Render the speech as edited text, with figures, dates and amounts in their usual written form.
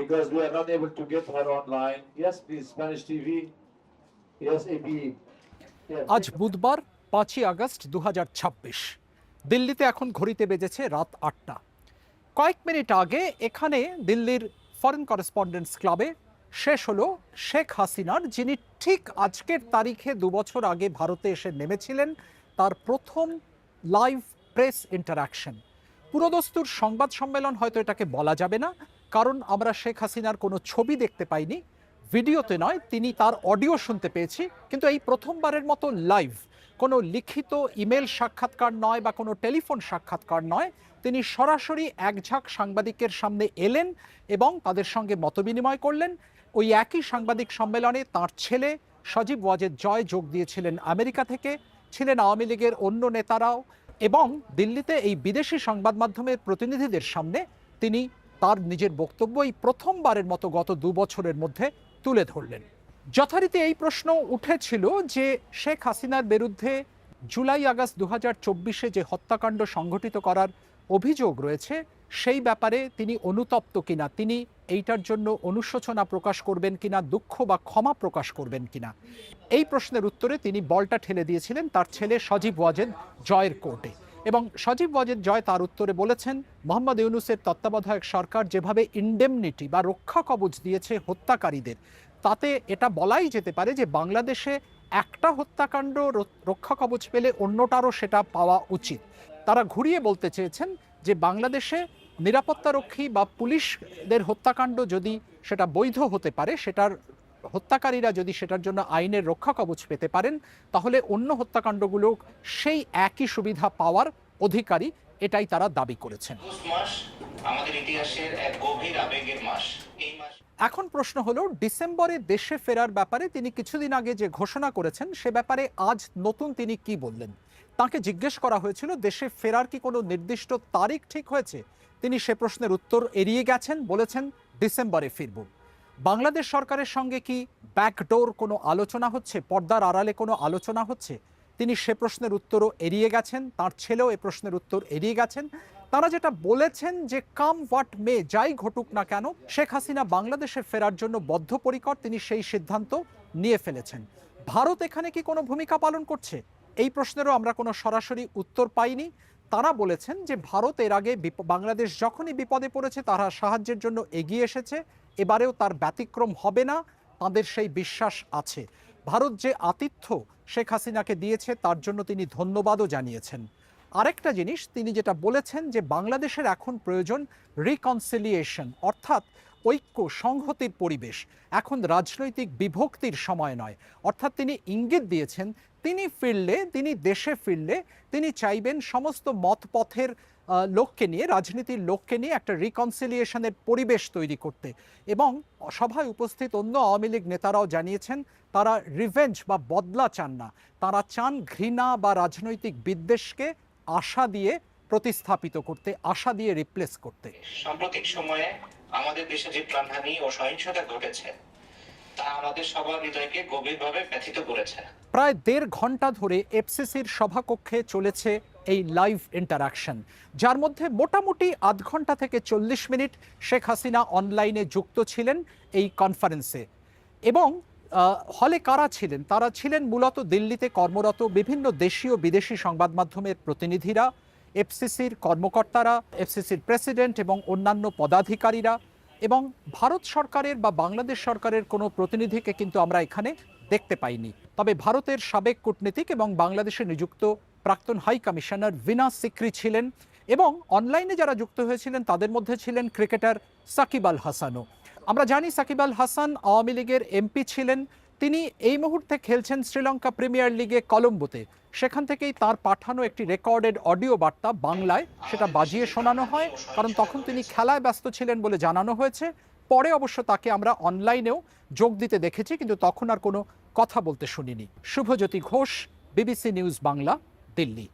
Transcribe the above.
because we are not able to get her online. Yes, please, Spanish TV. Yes, AP. আজ বুধবার 5ই August 2026। দিল্লিতে এখন ঘড়িতে বেজেছে রাত 8টা। কয়েক মিনিট আগে এখানে দিল্লির ফরেন করেসপন্ডেন্টস ক্লাবে শেষ হলো শেখ হাসিনার, যিনি ঠিক আজকের তারিখে 2 বছর আগে ভারতে এসে নেমেছিলেন, তার প্রথম লাইভ প্রেস ইন্টারাকশন। পুরোদস্তুর সংবাদ সম্মেলন হয়তো এটাকে বলা যাবে না, কারণ আমরা শেখ হাসিনার কোনো ছবি দেখতে পাইনি, ভিডিওতে নয়, তিনি তার অডিও শুনতে পেয়েছি। কিন্তু এই প্রথমবারের মতো লাইভ, কোনো লিখিত ইমেল সাক্ষাৎকার নয় বা কোনো টেলিফোন সাক্ষাৎকার নয়, তিনি সরাসরি একঝাঁক সাংবাদিকের সামনে এলেন এবং তাদের সঙ্গে মতবিনিময় করলেন। ওই একই সাংবাদিক সম্মেলনে তার ছেলে সজীব ওয়াজেদ জয় যোগ দিয়েছিলেন আমেরিকা থেকে, ছিলেন আওয়ামী লীগের অন্য নেতারাও, এবং দিল্লিতে এই বিদেশি সংবাদ মাধ্যমের প্রতিনিধিদের সামনে তিনি তার নিজের বক্তব্য এই প্রথমবারের মতো গত 2 বছরের মধ্যে তুলে ধরলেন। যথারীতি এই প্রশ্ন উঠেছিল যে শেখ হাসিনার বিরুদ্ধে জুলাই আগস্ট 2024-এ যে হত্যাকাণ্ড সংঘটিত করার অভিযোগ রয়েছে, সেই ব্যাপারে তিনি অনুতপ্ত কিনা, তিনি এইটার জন্য অনুশোচনা প্রকাশ করবেন কিনা, দুঃখ বা ক্ষমা প্রকাশ করবেন কিনা। এই প্রশ্নের উত্তরে তিনি বলটা ঠেলে দিয়েছিলেন তার ছেলে সজীব ওয়াজেদ জয়ের কোর্টে। এবং সজীব ওয়াজেদ জয় তার উত্তরে বলেছেন, মোহাম্মদ ইউনূসের তত্ত্বাবধায়ক সরকার যেভাবে ইন্ডেমনিটি বা রক্ষা কবচ দিয়েছে হত্যাকারীদের, তাতে এটা বলাই যেতে পারে যে বাংলাদেশে একটা হত্যাকাণ্ড রক্ষা কবচ পেলে অন্যটারও সেটা পাওয়া উচিত। তারা ঘুরিয়ে বলতে চেয়েছেন যে বাংলাদেশে নিরাপত্তারক্ষী বা পুলিশদের হত্যাকাণ্ড যদি সেটা বৈধ হতে পারে, সেটার হত্যাকারীরা যদি সেটার জন্য আইনের রক্ষা কবচ পেতে পারেন, তাহলে অন্য হত্যাকাণ্ডগুলো সেই একই সুবিধা পাওয়ার অধিকারী, এটাই তারা দাবি করেছেন। আমাদের ইতিহাসের এক গভীর আবেগের মাস। এই মাস এখন প্রশ্ন হলো, ডিসেম্বরে দেশে ফেরার ব্যাপারে তিনি কিছুদিন আগে যে ঘোষণা করেছেন, সে ব্যাপারে আজ নতুন তিনি কি বললেন। তাকে জিজ্ঞেস করা হয়েছিল দেশে ফেরার কি কোনো নির্দিষ্ট তারিখ ঠিক হয়েছে, তিনি সে প্রশ্নের উত্তর এড়িয়ে গেছেন, বলেছেন ডিসেম্বরে ফিরব। বাংলাদেশ সরকারের সঙ্গে কি ব্যাকডোর কোনো আলোচনা হচ্ছে, পর্দার আড়ালে কোনো আলোচনা হচ্ছে, তিনি সে প্রশ্নের উত্তরও এড়িয়ে গেছেন। তার ছেলেও এ প্রশ্নের উত্তর এড়িয়ে গেছেন। তারা যেটা বলেছেন যে কাম হোয়াট মে, যাই ঘটুক না কেন, শেখ হাসিনা বাংলাদেশে ফেরার জন্য বদ্ধপরিকর, তিনি সেই সিদ্ধান্ত নিয়ে ফেলেছেন। ভারত এখানে কি কোনো ভূমিকা পালন করছে, এই প্রশ্নেরও আমরা কোনো সরাসরি উত্তর পাইনি। তারা বলেছেন যে ভারত এর আগে বাংলাদেশ যখনই বিপদে পড়েছে তারা সাহায্যের জন্য এগিয়ে এসেছে, এবারেও তার ব্যতিক্রম হবে না, তাদের সেই বিশ্বাস আছে। ভারত যে আতিথ্য শেখ হাসিনাকে দিয়েছে তার জন্য তিনি ধন্যবাদও জানিয়েছেন। আরেকটা জিনিস তিনি যেটা বলেছেন যে বাংলাদেশের এখন প্রয়োজন রিকনসিলিয়েশন, অর্থাৎ ঐক্য সংহতির পরিবেশ, এখন রাজনৈতিক বিভক্তির সময় নয়। অর্থাৎ তিনি ইঙ্গিত দিয়েছেন তিনি ফিরলে, তিনি দেশে ফিরলে তিনি চাইবেন সমস্ত মতপথের লোককে নিয়ে, রাজনীতির লোককে নিয়ে একটা রিকনসিলিয়েশনের পরিবেশ তৈরি করতে। এবং সভায় উপস্থিত অন্য আওয়ামী লীগ নেতারাও জানিয়েছেন তারা রিভেঞ্জ বা বদলা চান না, তারা চান ঘৃণা বা রাজনৈতিক বিদ্বেষকে আশা দিয়ে প্রতিস্থাপিত করতে, আশা দিয়ে রিপ্লেস করতে। সাম্প্রতিক সময়ে আমাদের দেশে যে প্রাণহানি ও সহিংসতা ঘটেছে তা আমাদের সবার হৃদয়কে গভীরভাবে ব্যথিত করেছে। প্রায় 1.5 ঘন্টা ধরে এফসিসির সভাকক্ষে চলেছে এই লাইভ ইন্টারাকশন, যার মধ্যে মোটামুটি আধ ঘন্টা থেকে 40 মিনিট শেখ হাসিনা অনলাইনে যুক্ত ছিলেন এই কনফারেন্সে। এবং হলে কারা ছিলেন, তারা ছিলেন মূলত দিল্লিতে কর্মরত বিভিন্ন দেশীয় বিদেশি সংবাদ মাধ্যমের প্রতিনিধিরা, এফসিসির কর্মকর্তারা, এফসিসির প্রেসিডেন্ট এবং অন্যান্য পদাধিকারীরা। এবং ভারত সরকারের বা বাংলাদেশ সরকারের কোনো প্রতিনিধিকে কিন্তু আমরা এখানে দেখতে পাইনি। তবে ভারতের সাবেক কূটনীতিক এবং বাংলাদেশে নিযুক্ত প্রাক্তন হাই কমিশনার ভিনা সিকরি ছিলেন, এবং অনলাইনে যারা যুক্ত হয়েছিলেন তাদের মধ্যে ছিলেন ক্রিকেটার সাকিব আল হাসানও। আমরা জানি সাকিব আল হাসান আওয়ামী লীগের এমপি ছিলেন, তিনি এই মুহূর্তে খেলছেন শ্রীলঙ্কা প্রিমিয়ার লিগে কলম্বোতে। সেখান থেকেই তার পাঠানো একটি রেকর্ডেড অডিও বার্তা বাংলায় সেটা বাজিয়ে শোনানো হয়, কারণ তখন তিনি খেলায় ব্যস্ত ছিলেন বলে জানানো হয়েছে। পরে অবশ্য তাকে আমরা অনলাইনেও যোগ দিতে দেখেছি, কিন্তু তখন আর কোনো কথা বলতে শুনিনি। Shubhajyoti Ghosh, BBC news Bangla, Delhi.